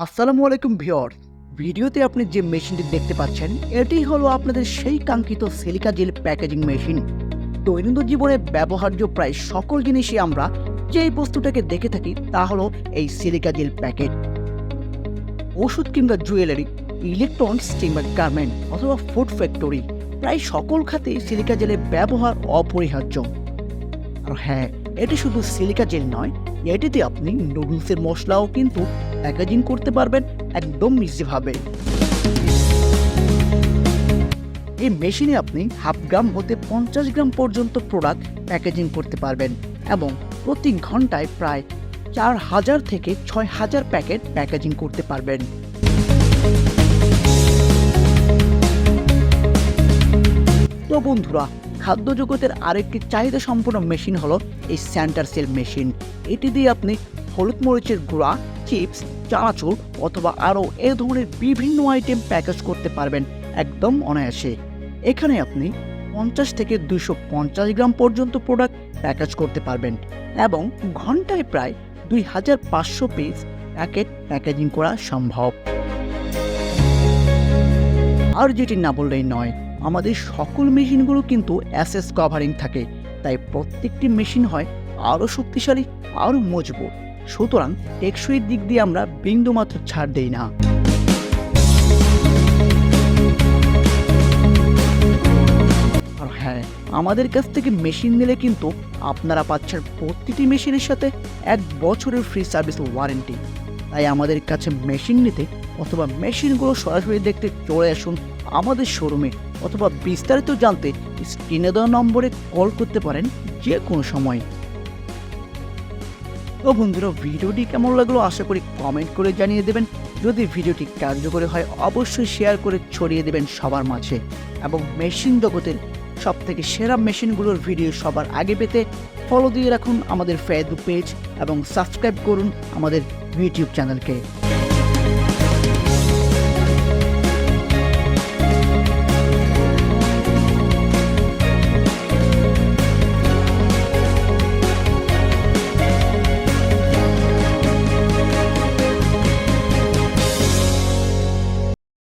আসসালামু আলাইকুম ভিউয়ার্স। ভিডিওতে আপনি যে মেশিনটি দেখতে পাচ্ছেন এটি হলো আপনাদের সেই কাঙ্ক্ষিত সিলিকা জেল প্যাকেজিং মেশিন। দৈনন্দিন জীবনে ব্যবহার্য প্রায় সকল জিনিসই আমরা যেই বস্তুটাকে দেখে থাকি তা হলো এই সিলিকা জেল প্যাকেট। ওষুধ কিংবা জুয়েলারি, ইলেকট্রনিক্স কিংবা গার্মেন্ট অথবা ফুড ফ্যাক্টরি, প্রায় সকল খাতে সিলিকা জেলের ব্যবহার অপরিহার্য। আর হ্যাঁ, এটি শুধু সিলিকা জেল নয়, এটিতে আপনি নুডলসের মশলাও কিন্তু প্যাকেজিং করতে পারবেন একদম ইজিভাবে। এই মেশিনে আপনি 1/2 গ্রাম হতে 50 গ্রাম পর্যন্ত প্রোডাক্ট প্যাকেজিং করতে পারবেন এবং প্রতি ঘন্টায় প্রায় 4000 থেকে 6000 প্যাকেট প্যাকেজিং করতে পারবেন। তো বন্ধুরা, খাদ্য জগতের আরেকটি চাহিদা সম্পন্ন মেশিন হলো এই সেন্টার সেল মেশিন। এটি দিয়ে আপনি হলুদ মরিচের গুঁড়া, চিপস, চানাচুর অথবা আরও এ ধরনের বিভিন্ন আইটেম প্যাকেজ করতে পারবেন একদম অনায়াসে। এখানে আপনি 50 থেকে 250 গ্রাম পর্যন্ত প্রোডাক্ট প্যাকেজ করতে পারবেন এবং ঘন্টায় প্রায় 2500 পিস প্যাকেট প্যাকেজিং করা সম্ভব। আর যেটি না বললেই নয়, আমাদের সকল মেশিনগুলো কিন্তু অ্যাসেস কভারিং থাকে, তাই প্রত্যেকটি মেশিন হয় আরও শক্তিশালী, আরও মজবুত। সুতরাং টেকসই দিক দিয়ে আমরা বিন্দুমাত্র ছাড় দেই না। আর হ্যাঁ, আমাদের কাছ থেকে মেশিন নিলে কিন্তু আপনারা পাচ্ছেন প্রতিটি মেশিনের সাথে 1 বছরের ফ্রি সার্ভিস ওয়ারেন্টি। তাই আমাদের কাছে মেশিন নিতে অথবা মেশিনগুলো সরাসরি দেখতে চলে আসুন আমাদের শোরুমে, অথবা বিস্তারিত জানতে স্ক্রিনে দেওয়া নম্বরে কল করতে পারেন যে কোনো সময়। তো বন্ধুরা, ভিডিওটি কেমন লাগলো আশা করি কমেন্ট করে জানিয়ে দেবেন। যদি ভিডিওটি কার্যকরী হয় অবশ্যই শেয়ার করে ছড়িয়ে দেবেন সবার মাঝে, এবং মেশিন জগতের সবথেকে সেরা মেশিনগুলোর ভিডিও সবার আগে পেতে ফলো দিয়ে রাখুন আমাদের ফেসবুক পেজ এবং সাবস্ক্রাইব করুন আমাদের ইউটিউব চ্যানেলকে।